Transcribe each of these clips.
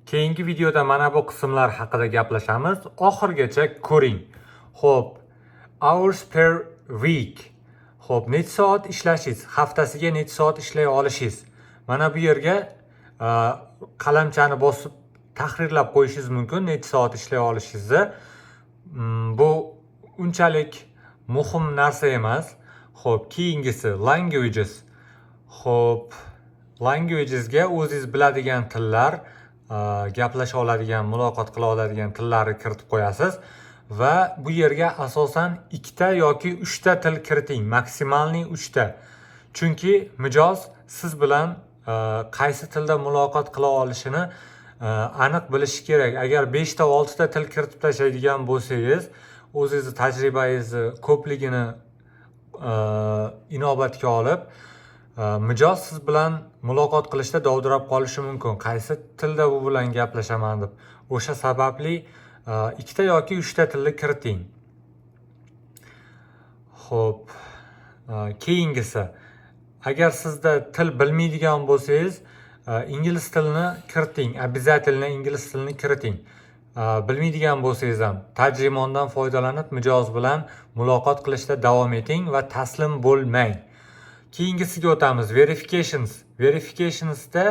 Keyingi videoda mana bu qismlar haqida gaplashamiz. Oxirgacha ko'ring. Xo'p, hours per week. Xo'p, necha soat ishlashingiz, haftasiga necha soat ishlay olishingiz. Mana bu yerga qalamchani bosib tahrirlab qo'yishingiz mumkin necha soat ishlay olishingizni. Bu unchalik muhim narsa emas. Xo'p, keyingisi languages. Xo'p, languagesga o'zingiz biladigan tillar, gaplasha oladigan, muloqot qila oladigan tillarni kiritib qo'yasiz va bu yerga asosan 2 yoki 3 til kiriting, maksimalni 3. Chunki mijoz siz bilan qaysi tilda muloqot qila olishini aniq bilishi kerak. Agar 5 6 til kiritib tashlaydigan bo'lsangiz, o'zingizni tajribangizni ko'pligini inobatga olib, mijoz siz bilan muloqot qilishda dovdirab qolishi mumkin. Qaysi tilda bu bilan gaplashaman deb. O'sha sababli 2 yoki 3 tilni kiriting. Xo'p, keyingisi, agar sizda til bilmaydigan bo'lsangiz, ingliz tilini kiriting. Обязательно ingliz tilini kiriting. Bilmaydigan bo'lsangiz ham tarjimondan foydalanib mijoz bilan muloqot qilishda davom eting va taslim bo'lmang. Keyingisiga o'tamiz. Verifications. Verificationsda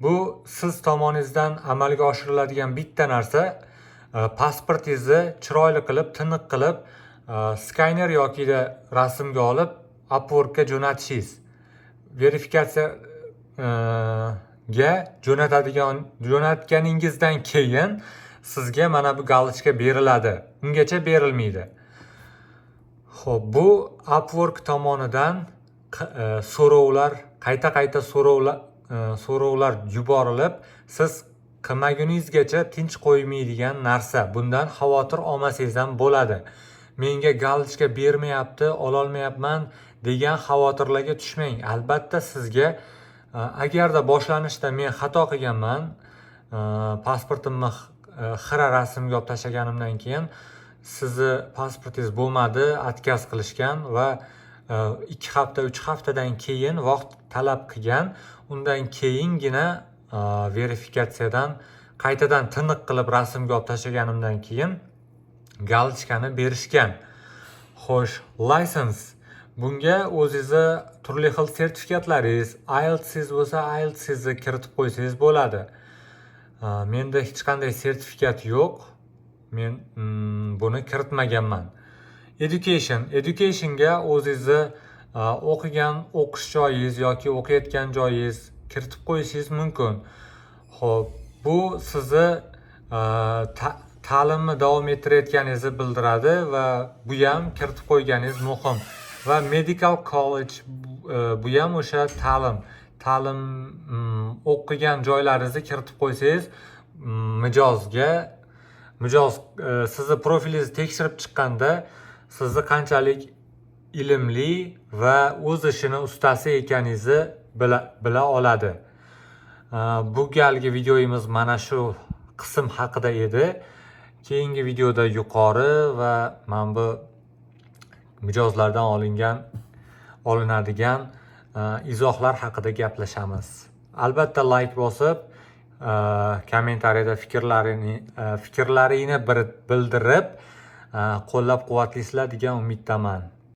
bu siz tomoningizdan amalga oshiriladigan bitta narsa, pasportingizni chiroyli qilib, tiniq qilib, skaner yoki rasmga olib Upworkga jo'natishingiz. Verifikatsiyaga jo'natganingizdan keyin sizga mana bu galochka beriladi. Ungacha berilmaydi. Xo'p, bu Upwork tomonidan so'rovlar, qayta so'rovlar yuborilib, siz qilmaguningizgacha tinch qo'ymaydigan narsa. Bundan xavotir olmasangiz ham bo'ladi. Menga galochka bermayapti, ololmayapman degan xavotirlarga tushmang. Albatta sizga agarda boshlanishda men xato qilganman, pasportimni xira rasmga olib tashlaganimdan keyin sizni pasportingiz bo'lmadi, отказ qilishgan va 2 hafta, 3 haftadan keyin vaqt talab qilgan, undan keyingina verifikatsiyadan qaytadan tiniq qilib rasmga olib tashlaganimdan keyin galochkani berishgan. Xo'sh, license. Bunga o'zingizni turli xil sertifikatlaringiz, IELTS bo'lsa, IELTS'ni kiritib qo'ysangiz bo'ladi. Menda hech qanday sertifikat yo'q. Men buni kiritmaganman. Education. Educationga o'zingizni o'qigan o'qish joyingiz yoki o'qiyotgan joyingiz kiritib qo'yishingiz mumkin. Xo'p, bu sizni ta'limni davom ettirayotganingizni bildiradi va bu ham kiritib qo'yganingiz muhim. Va medical college, bu ham o'sha ta'lim o'qigan joylaringizni kiritib qo'ysangiz mijoz sizni profilingizni tekshirib chiqqanda sizni qanchalik ilmli va o'z ishini ustasi ekaningizni bila oladi. Bu galgi videomiz mana shu qism haqida edi. Keyingi videoda yuqori va mana bu mijozlardan olinadigan izohlar haqida gaplashamiz. Albatta like bosib, kommentariyada fikrlaringni bildirib, qo'llab-quvvatlaysizlar degan umiddaman.